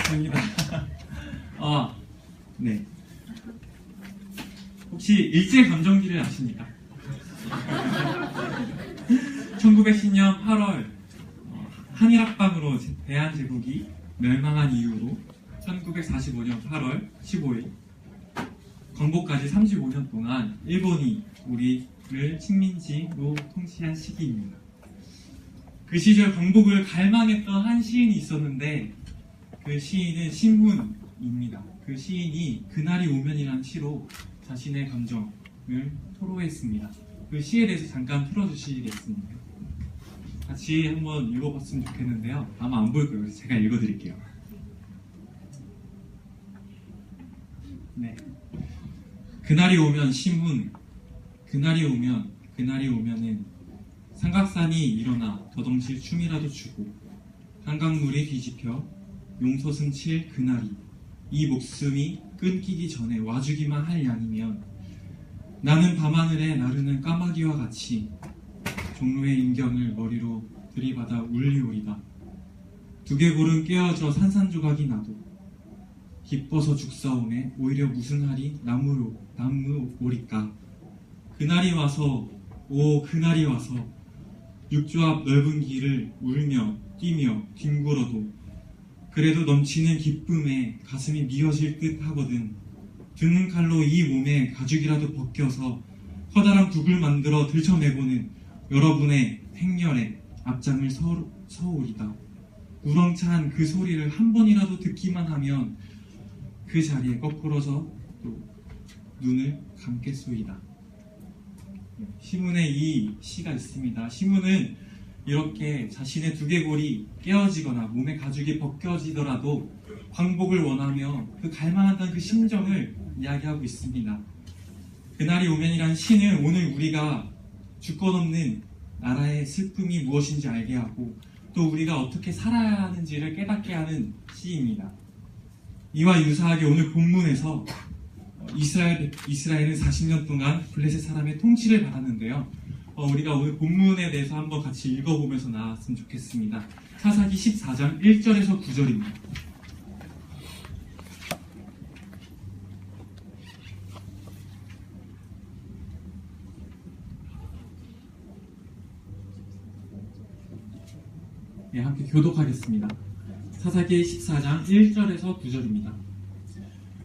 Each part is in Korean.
반갑습니다. 네. 혹시 일제감정기를 아십니까? 1910년 8월 한일합방으로 대한제국이 멸망한 이후로 1945년 8월 15일 건국까지 35년 동안 일본이 우리를 식민지로 통치한 시기입니다. 그 시절 건국을 갈망했던 한 시인이 있었는데 그 시인은 신문입니다. 그 시인이 그날이 오면이라는 시로 자신의 감정을 토로했습니다. 그 시에 대해서 잠깐 틀어주시겠습니까? 같이 한번 읽어봤으면 좋겠는데요. 아마 안 보일 거예요. 그래서 제가 읽어드릴게요. 네. 그날이 오면 신문, 그날이 오면은 삼각산이 일어나 더덩실 춤이라도 추고 한강물이 뒤집혀 용서승 칠 그날이 이 목숨이 끊기기 전에 와주기만 할 양이면 나는 밤하늘에 나르는 까마귀와 같이 종로의 인경을 머리로 들이받아 울리오리다. 두개골은 깨어져 산산조각이 나도 기뻐서 죽사오매 오히려 무슨 할이 남으오리까. 그날이 와서 그날이 와서 육조 앞 넓은 길을 울며 뛰며 뒹굴어도 그래도 넘치는 기쁨에 가슴이 미어질 듯 하거든. 드는 칼로 이 몸에 가죽이라도 벗겨서 커다란 북을 만들어 들쳐내고는 여러분의 행렬에 앞장을 서오리다. 우렁찬 그 소리를 한 번이라도 듣기만 하면 그 자리에 거꾸러져 또 눈을 감겠소이다. 시문에 이 시가 있습니다. 시문은 이렇게 자신의 두개골이 깨어지거나 몸의 가죽이 벗겨지더라도 광복을 원하며 그 갈망한다는 그 심정을 이야기하고 있습니다. 그날이 오면이란 시는 오늘 우리가 주권 없는 나라의 슬픔이 무엇인지 알게 하고 또 우리가 어떻게 살아야 하는지를 깨닫게 하는 시입니다. 이와 유사하게 오늘 본문에서 이스라엘은 40년 동안 블레셋 사람의 통치를 받았는데요. 우리가 오늘 본문에 대해서 한번 같이 읽어보면서 나왔으면 좋겠습니다. 사사기 14장 1절에서 9절입니다. 네, 함께 교독하겠습니다. 사사기 14장 1절에서 9절입니다.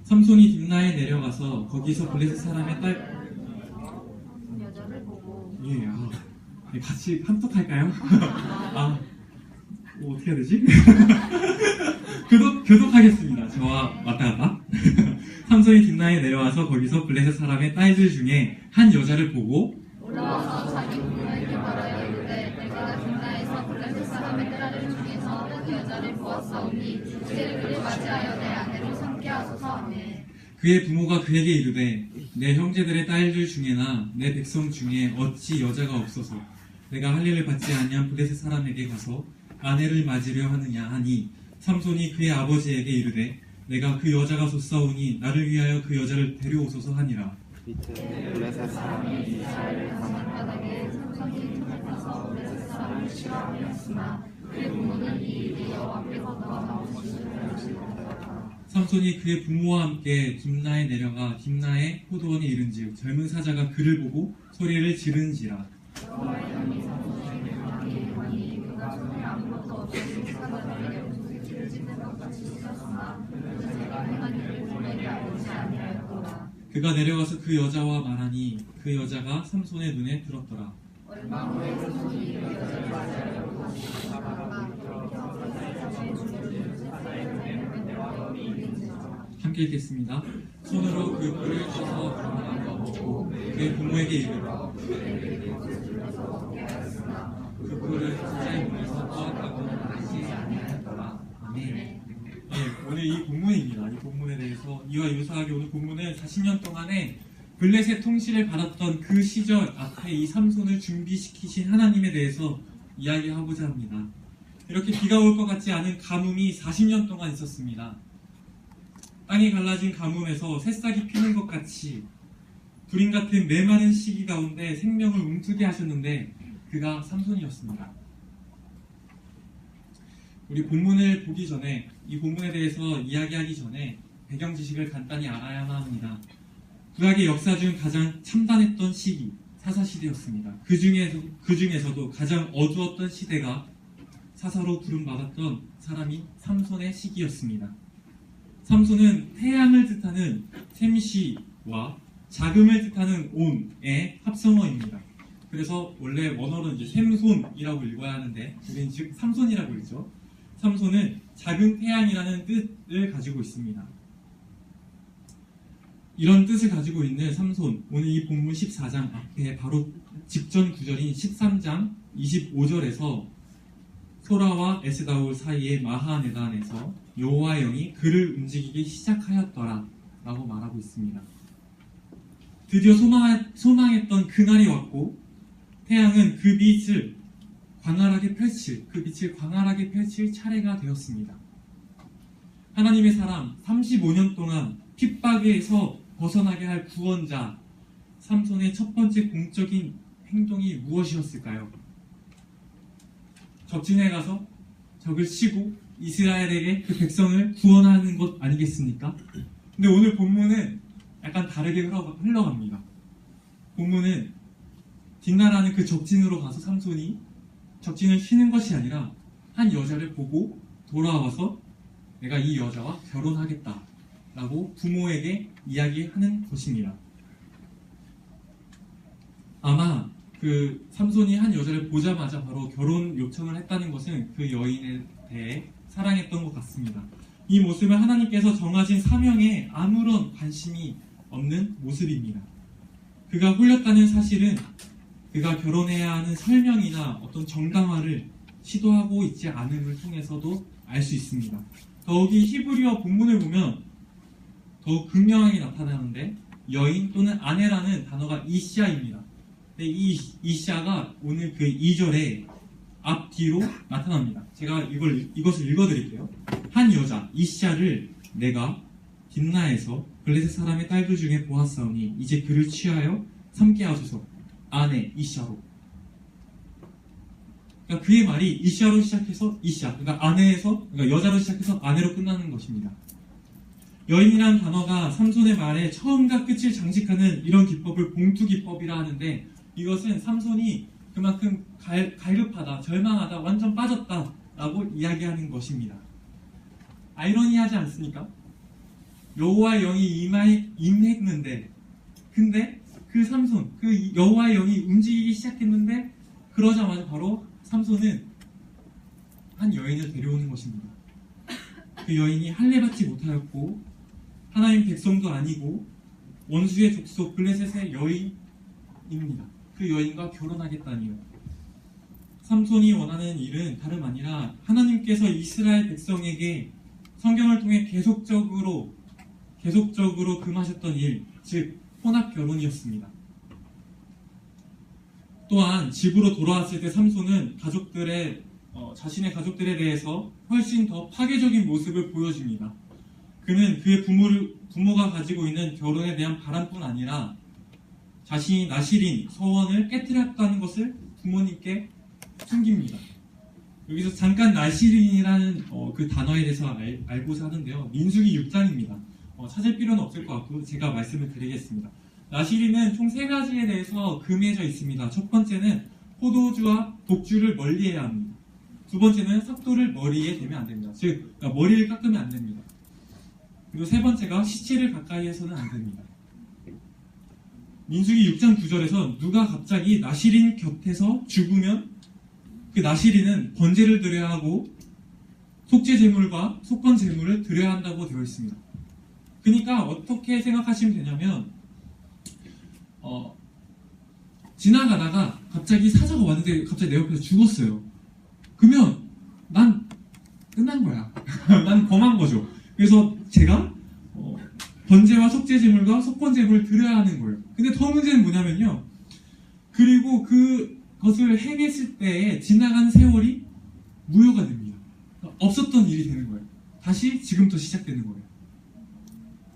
삼손이 딥나에 내려가서 거기서 블레셋 사람의 딸 여자를 보고 같이 합독할까요? 어떻게 해야 되지? 교독하겠습니다. 저와 왔다 갔다. 삼손이 딥나에 내려와서 거기서 블레셋 사람의 딸들 중에 한 여자를 보고 올라와서 자기 부모에게 말하여 이르되 내가 딥나에서 블레셋 사람의 딸들 중에서 한 여자를 보았사오니 이제를 그를 맞이하여 내 아내로 삼게 하소서 하매 그의 부모가 그에게 이르되 내 형제들의 딸들 중에나 내 백성 중에 어찌 여자가 없어서 내가 할 일을 받지 아니한 블레셋 사람에게 가서 아내를 맞으려 하느냐 하니 삼손이 그의 아버지에게 이르되 내가 그 여자가 좋사오니 나를 위하여 그 여자를 데려오소서 하니라. 이때 블레셋 사람이 이스라엘을 가난 바닥에 삼손이 가서 블레셋 사람을 싫어하였으나 그의 부모는 이 일이 여호와께서 그와 나오시기를 알지 못하였다. 삼손이 그의 부모와 함께 딥나에 내려가 딥나의 포도원에 이른즉 젊은 사자가 그를 보고 소리를 지른지라. 여호와의 영이 삼손에게 말하니 그가 손에 아무것도 없이 사자들에게 무슨 찢는 것 같이 찢었으나 제가 행한 일을 부모에게 알지 아니하였더라. 그가 내려가서 그 여자와 말하니 그 여자가 삼손의 눈에 들었더라. 얼마 후에 삼손이 그 여자를 맞이하려고 나가다가 사자의 줄을 함께 읽겠습니다. 손으로 그 뿔을 쳐서 가만히 먹고 그의 부모에게 이르되 그 뿔을 사자의 몸에서 떠왔다고는 알지 아니하였더라. 아멘. 네, 오늘 이 본문입니다. 이 본문에 대해서 이와 유사하게 오늘 본문은 40년 동안에 블레셋 통치를 받았던 그 시절 앞에 이 삼손을 준비시키신 하나님에 대해서 이야기하고자 합니다. 이렇게 비가 올 것 같지 않은 가뭄이 40년 동안 있었습니다. 땅이 갈라진 가뭄에서 새싹이 피는 것 같이 불임 같은 메마른 시기 가운데 생명을 움트게 하셨는데 그가 삼손이었습니다. 우리 본문을 보기 전에, 이 본문에 대해서 이야기하기 전에 배경 지식을 간단히 알아야만 합니다. 구약의 역사 중 가장 참담했던 시기, 사사시대였습니다. 그 중에서도 가장 어두웠던 시대가 사사로 부름받았던 사람이 삼손의 시기였습니다. 삼손은 태양을 뜻하는 샘시와 자금을 뜻하는 온의 합성어입니다. 그래서 원래 원어로는 이제 샘손이라고 읽어야 하는데 우리는 즉 삼손이라고 읽죠. 삼손은 작은 태양이라는 뜻을 가지고 있습니다. 이런 뜻을 가지고 있는 삼손, 오늘 이 본문 14장 앞에 바로 직전 구절인 13장 25절에서 소라와 에스다올 사이의 마하네단에서 여호와의 영이 그를 움직이기 시작하였더라 라고 말하고 있습니다. 드디어 소망했던 그날이 왔고 태양은 그 빛을 광활하게 펼칠 차례가 되었습니다. 하나님의 사람 35년 동안 핍박에서 벗어나게 할 구원자 삼손의 첫 번째 공적인 행동이 무엇이었을까요? 적진에 가서 적을 치고 이스라엘에게 그 백성을 구원하는 것 아니겠습니까? 근데 오늘 본문은 약간 다르게 흘러갑니다. 본문은 뒷나라는 그 적진으로 가서 삼손이 적진을 치는 것이 아니라 한 여자를 보고 돌아와서 내가 이 여자와 결혼하겠다 라고 부모에게 이야기하는 것입니다. 아마 그 삼손이 한 여자를 보자마자 바로 결혼 요청을 했다는 것은 그 여인에 대해 사랑했던 것 같습니다. 이 모습은 하나님께서 정하신 사명에 아무런 관심이 없는 모습입니다. 그가 홀렸다는 사실은 그가 결혼해야 하는 설명이나 어떤 정당화를 시도하고 있지 않음을 통해서도 알 수 있습니다. 더욱이 히브리어 본문을 보면 더욱 극명하게 나타나는데 여인 또는 아내라는 단어가 이샤입니다. 근데 이 이샤가 오늘 그 2절에 앞뒤로 나타납니다. 제가 이것을 읽어드릴게요. 한 여자 이샤를 내가 딥나에서 블레셋 사람의 딸들 중에 보았사오니 이제 그를 취하여 삼게 하소서. 아내 이샤로. 그러니까 그의 말이 이샤로 시작해서 이샤, 그러니까 여자로 시작해서 아내로 끝나는 것입니다. 여인이라는 단어가 삼손의 말에 처음과 끝을 장식하는 이런 기법을 봉투기법이라 하는데 이것은 삼손이 그만큼 갈급하다, 절망하다, 완전 빠졌다 라고 이야기하는 것입니다. 아이러니하지 않습니까? 여호와의 영이 임했는데 근데 그 삼손, 그 여호와의 영이 움직이기 시작했는데 그러자마자 바로 삼손은 한 여인을 데려오는 것입니다. 그 여인이 할례받지 못하였고 하나님 백성도 아니고 원수의 족속 블레셋의 여인입니다. 그 여인과 결혼하겠다니요. 삼손이 원하는 일은 다름 아니라 하나님께서 이스라엘 백성에게 성경을 통해 계속적으로 금하셨던 일, 즉 혼합 결혼이었습니다. 또한 집으로 돌아왔을 때 삼손은 자신의 가족들에 대해서 훨씬 더 파괴적인 모습을 보여줍니다. 그는 그의 부모가 가지고 있는 결혼에 대한 바람뿐 아니라 자신이 나실인 서원을 깨뜨렸다는 것을 부모님께 숨깁니다. 여기서 잠깐 나실인이라는 그 단어에 대해서 알고자 하는데요. 민수기 6장입니다. 찾을 필요는 없을 것 같고 제가 말씀을 드리겠습니다. 나실인은 총 3가지에 대해서 금해져 있습니다. 첫 번째는 포도주와 독주를 멀리해야 합니다. 두 번째는 삭도를 머리에 대면 안 됩니다. 즉 머리를 깎으면 안 됩니다. 그리고 세 번째가 시체를 가까이 해서는 안 됩니다. 민수기 6장 9절에서 누가 갑자기 나실인 곁에서 죽으면 그 나실인은 번제를 드려야 하고 속죄 제물과 속건 제물을 드려야 한다고 되어 있습니다. 그러니까 어떻게 생각하시면 되냐면 지나가다가 갑자기 사자가 왔는데 갑자기 내 옆에서 죽었어요. 그러면 난 끝난 거야. 난 범한 거죠. 그래서 제가 번제와 속죄 제물과 속건 제물을 드려야 하는 거예요. 근데 더 문제는 뭐냐면요. 그리고 그것을 행했을 때에 지나간 세월이 무효가 됩니다. 없었던 일이 되는 거예요. 다시 지금부터 시작되는 거예요.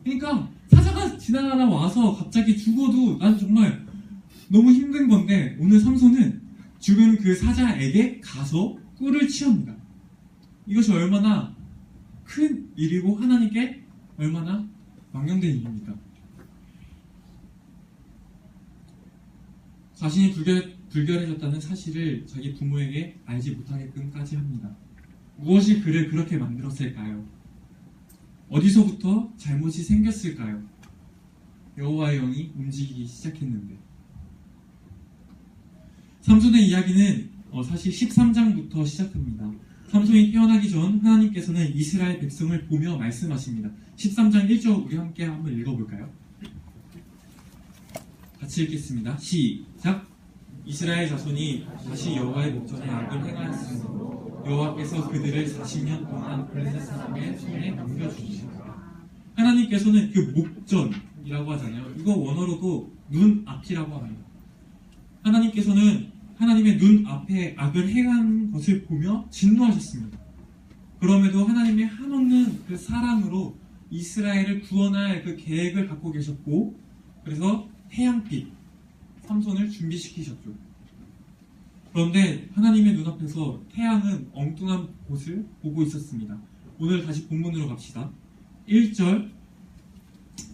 그러니까 사자가 지나가다 와서 갑자기 죽어도 난 정말 너무 힘든 건데 오늘 삼손은 죽은 그 사자에게 가서 꿀을 취합니다. 이것이 얼마나 큰 일이고 하나님께 얼마나 망령된 일입니까? 자신이 불결해졌다는 사실을 자기 부모에게 알지 못하게끔까지 합니다. 무엇이 그를 그렇게 만들었을까요? 어디서부터 잘못이 생겼을까요? 여호와의 영이 움직이기 시작했는데, 삼손의 이야기는 사실 13장부터 시작합니다. 삼손이 태어나기 전 하나님께서는 이스라엘 백성을 보며 말씀하십니다. 13장 1절 우리 함께 한번 읽어볼까요? 같이 읽겠습니다. 시작! 이스라엘 자손이 다시 여호와의 목전에 악을 행하였으므로 여호와께서 그들을 40년 동안 블레셋 사람의 손에 넘겨주시니라. 하나님께서는 그 목전이라고 하잖아요. 이거 원어로도 눈앞이라고 합니다. 하나님께서는 하나님의 눈앞에 악을 행한 것을 보며 진노하셨습니다. 그럼에도 하나님의 한없는 그 사랑으로 이스라엘을 구원할 그 계획을 갖고 계셨고, 그래서 태양빛 삼손을 준비시키셨죠. 그런데 하나님의 눈앞에서 태양은 엉뚱한 곳을 보고 있었습니다. 오늘 다시 본문으로 갑시다. 1절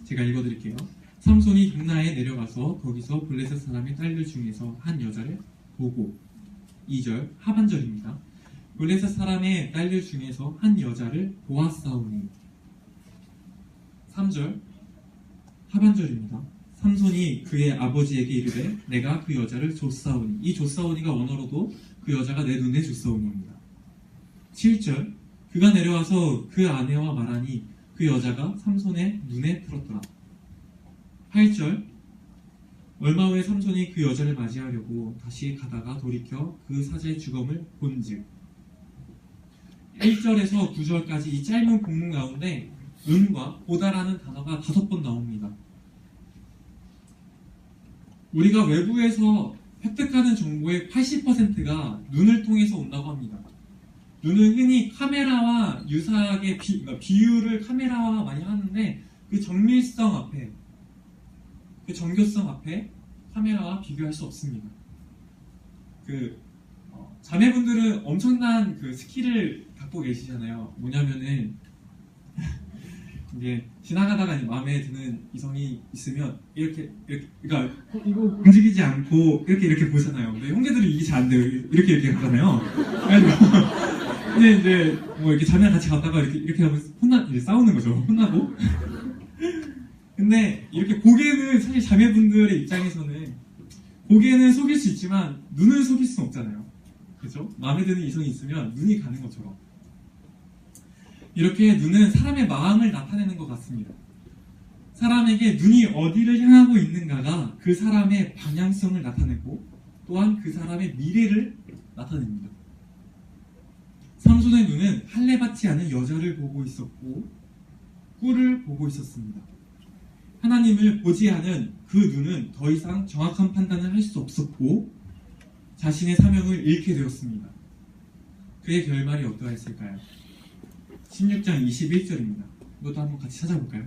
제가 읽어드릴게요. 삼손이 딥나에 내려가서 거기서 블레셋 사람의 딸들 중에서 한 여자를 보고, 2절 하반절입니다. 블레셋 사람의 딸들 중에서 한 여자를 보았사오니, 3절 하반절입니다. 삼손이 그의 아버지에게 이르되 내가 그 여자를 줬사오니, 이 줬사오니가 원어로도 그 여자가 내 눈에 줬사오니입니다. 7절 그가 내려와서 그 아내와 말하니 그 여자가 삼손의 눈에 들었더라. 8절 얼마 후에 삼손이 그 여자를 맞이하려고 다시 가다가 돌이켜 그 사제의 죽음을 본즉, 1절에서 9절까지 이 짧은 본문 가운데 눈과 보다라는 단어가 5번 나옵니다. 우리가 외부에서 획득하는 정보의 80%가 눈을 통해서 온다고 합니다. 눈은 흔히 카메라와 유사하게 비유를 카메라와 많이 하는데, 그 정밀성 앞에, 그 정교성 앞에 카메라와 비교할 수 없습니다. 자매분들은 엄청난 그 스킬을 갖고 계시잖아요. 뭐냐면은 이제 지나가다가 마음에 드는 이성이 있으면 이렇게 그러니까 이거 움직이지 않고 이렇게 보잖아요. 근데 형제들은 이게 잘 안 돼요. 이렇게 하잖아요. 근데 이제 뭐 이렇게 자매랑 같이 갔다가 이렇게 하면 이제 싸우는 거죠. 혼나고. 근데 이렇게 고개는 사실 자매분들의 입장에서는 고개는 속일 수 있지만 눈을 속일 수는 없잖아요. 그죠? 마음에 드는 이성이 있으면 눈이 가는 것처럼. 이렇게 눈은 사람의 마음을 나타내는 것 같습니다. 사람에게 눈이 어디를 향하고 있는가가 그 사람의 방향성을 나타내고, 또한 그 사람의 미래를 나타냅니다. 삼손의 눈은 할례받지 않은 여자를 보고 있었고 꿀을 보고 있었습니다. 하나님을 보지 않은 그 눈은 더 이상 정확한 판단을 할 수 없었고 자신의 사명을 잃게 되었습니다. 그의 결말이 어떠했을까요? 16장 21절입니다. 이것도 한번 같이 찾아볼까요?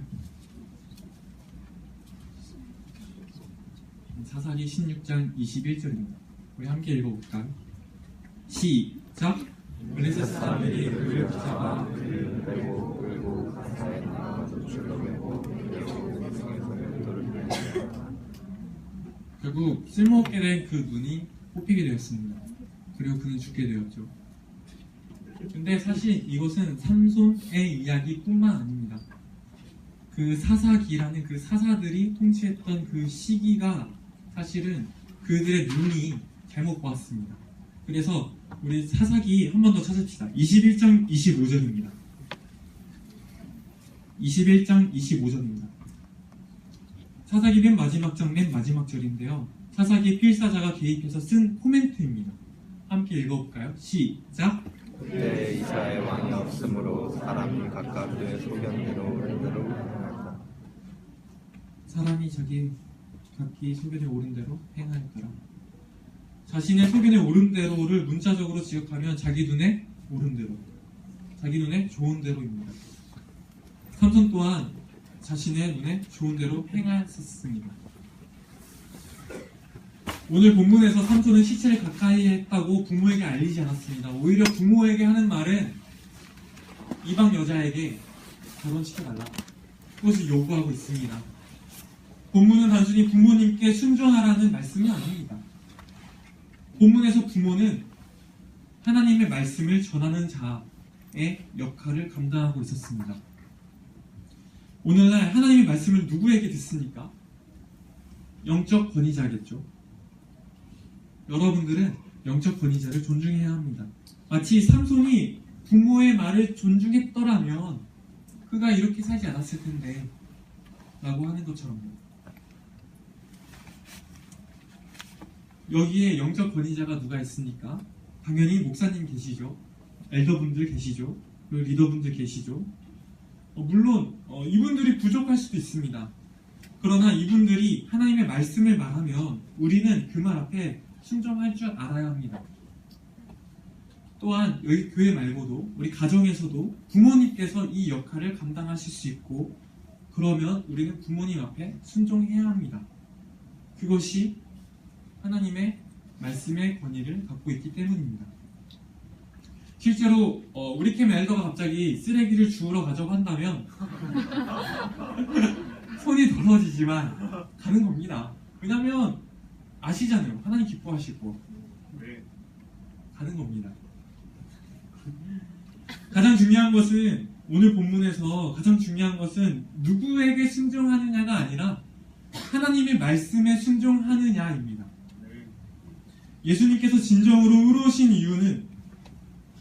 사사기 16장 21절입니다. 우리 함께 읽어볼까요? 시작! 블레셋 사람들이 그를 붙잡아 그를 끌고 가사에 나가 노출로 메고 결국 쓸모없게 된 그 눈이 뽑히게 되었습니다. 그리고 그는 죽게 되었죠. 근데 사실 이것은 삼손의 이야기뿐만 아닙니다. 그 사사기라는 그 사사들이 통치했던 그 시기가 사실은 그들의 눈이 잘못 보았습니다. 그래서 우리 사사기 한 번 더 찾읍시다. 21장 25절입니다. 21장 25절입니다. 사사기 맨 마지막 장 맨 마지막 절인데요. 사사기 필사자가 개입해서 쓴 코멘트입니다. 함께 읽어볼까요? 시작! 그때 이스라엘 왕이 없으므로 사람이 각각 그의 소견대로 행하였다. 사람이 각기 소견에 옳은 대로 행하였더라. 자신의 소견에 옳은 대로를 문자적으로 지역하면 자기 눈에 옳은 대로, 자기 눈에 좋은 대로입니다. 삼손 또한 자신의 눈에 좋은 대로 행하였습니다. 오늘 본문에서 삼손은 시체를 가까이 했다고 부모에게 알리지 않았습니다. 오히려 부모에게 하는 말은 이방 여자에게 결혼시켜달라. 그것을 요구하고 있습니다. 본문은 단순히 부모님께 순종하라는 말씀이 아닙니다. 본문에서 부모는 하나님의 말씀을 전하는 자의 역할을 감당하고 있었습니다. 오늘날 하나님의 말씀을 누구에게 듣습니까? 영적 권위자겠죠. 여러분들은 영적 권위자를 존중해야 합니다. 마치 삼손이 부모의 말을 존중했더라면 그가 이렇게 살지 않았을 텐데 라고 하는 것처럼요. 여기에 영적 권위자가 누가 있습니까? 당연히 목사님 계시죠. 엘더분들 계시죠. 그리고 리더분들 계시죠. 물론 이분들이 부족할 수도 있습니다. 그러나 이분들이 하나님의 말씀을 말하면 우리는 그 말 앞에 순종할 줄 알아야 합니다. 또한 여기 교회 말고도 우리 가정에서도 부모님께서 이 역할을 감당하실 수 있고, 그러면 우리는 부모님 앞에 순종해야 합니다. 그것이 하나님의 말씀의 권위를 갖고 있기 때문입니다. 실제로 우리 캠 엘더가 갑자기 쓰레기를 주우러 가자고 한다면 손이 더러워지지만 가는 겁니다. 왜냐하면 아시잖아요. 하나님 기뻐하실 거. 가는 겁니다. 가장 중요한 것은, 오늘 본문에서 가장 중요한 것은 누구에게 순종하느냐가 아니라 하나님의 말씀에 순종하느냐입니다. 예수님께서 진정으로 의로우신 이유는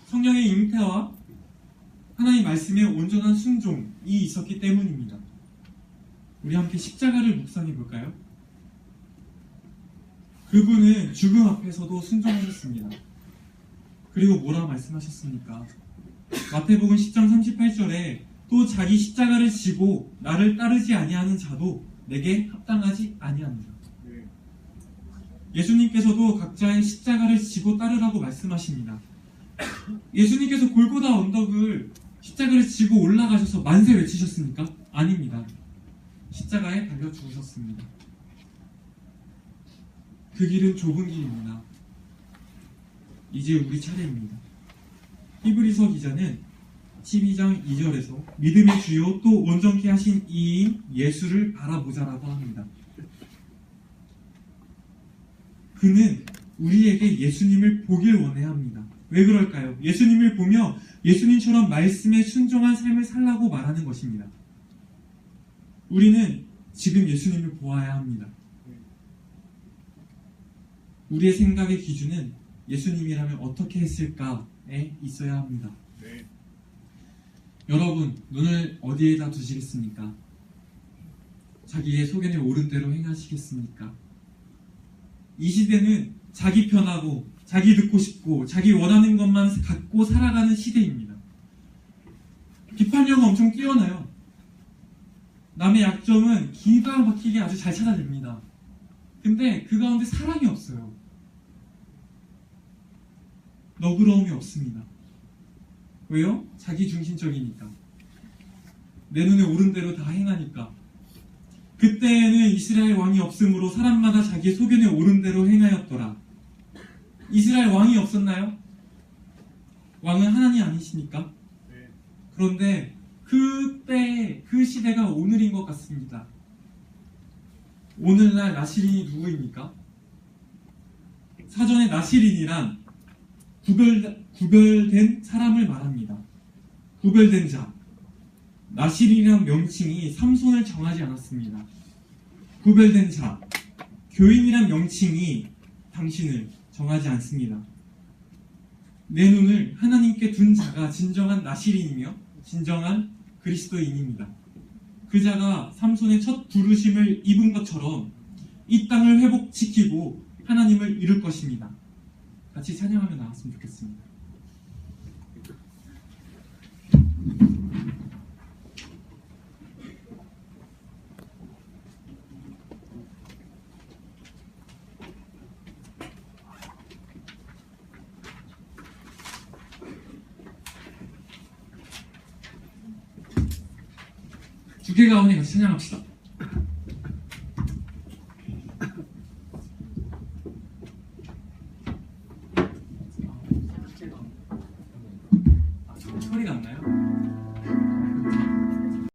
성령의 잉태와 하나님 말씀의 온전한 순종이 있었기 때문입니다. 우리 함께 십자가를 묵상해 볼까요? 그분은 죽음 앞에서도 순종하셨습니다. 그리고 뭐라 말씀하셨습니까? 마태복음 10장 38절에 또 자기 십자가를 지고 나를 따르지 아니하는 자도 내게 합당하지 아니합니다. 예수님께서도 각자의 십자가를 지고 따르라고 말씀하십니다. 예수님께서 골고다 언덕을 십자가를 지고 올라가셔서 만세 외치셨습니까? 아닙니다. 십자가에 달려 죽으셨습니다. 그 길은 좁은 길입니다. 이제 우리 차례입니다. 히브리서 기자는 12장 2절에서 믿음의 주요 또 온전케 하신 이인 예수를 바라보자라고 합니다. 그는 우리에게 예수님을 보길 원해야 합니다. 왜 그럴까요? 예수님을 보며 예수님처럼 말씀에 순종한 삶을 살라고 말하는 것입니다. 우리는 지금 예수님을 보아야 합니다. 우리의 생각의 기준은 예수님이라면 어떻게 했을까에 있어야 합니다. 여러분, 눈을 어디에다 두시겠습니까? 자기의 소견에 옳은 대로 행하시겠습니까? 이 시대는 자기 편하고 자기 듣고 싶고 자기 원하는 것만 갖고 살아가는 시대입니다. 비판력은 엄청 뛰어나요. 남의 약점은 기가 막히게 아주 잘 찾아냅니다. 근데 그 가운데 사랑이 없어요. 너그러움이 없습니다. 왜요? 자기 중심적이니까. 내 눈에 옳은 대로 다 행하니까. 그때에는 이스라엘 왕이 없으므로 사람마다 자기 소견에 옳은 대로 행하였더라. 이스라엘 왕이 없었나요? 왕은 하나님 아니십니까? 그런데 그때 그 시대가 오늘인 것 같습니다. 오늘날 나시린이 누구입니까? 사전에 나시린이란 구별된 사람을 말합니다. 구별된 자. 나시린이란 명칭이 삼손을 정하지 않았습니다. 구별된 자. 교인이란 명칭이 당신을 정하지 않습니다. 내 눈을 하나님께 둔 자가 진정한 나시린이며 진정한 그리스도인입니다. 그 자가 삼손의 첫 부르심을 입은 것처럼 이 땅을 회복시키고 하나님을 이룰 것입니다. 같이 찬양하며 나왔으면 좋겠습니다. 주께 가오니 같이 찬양합시다. 소리가 안 나요?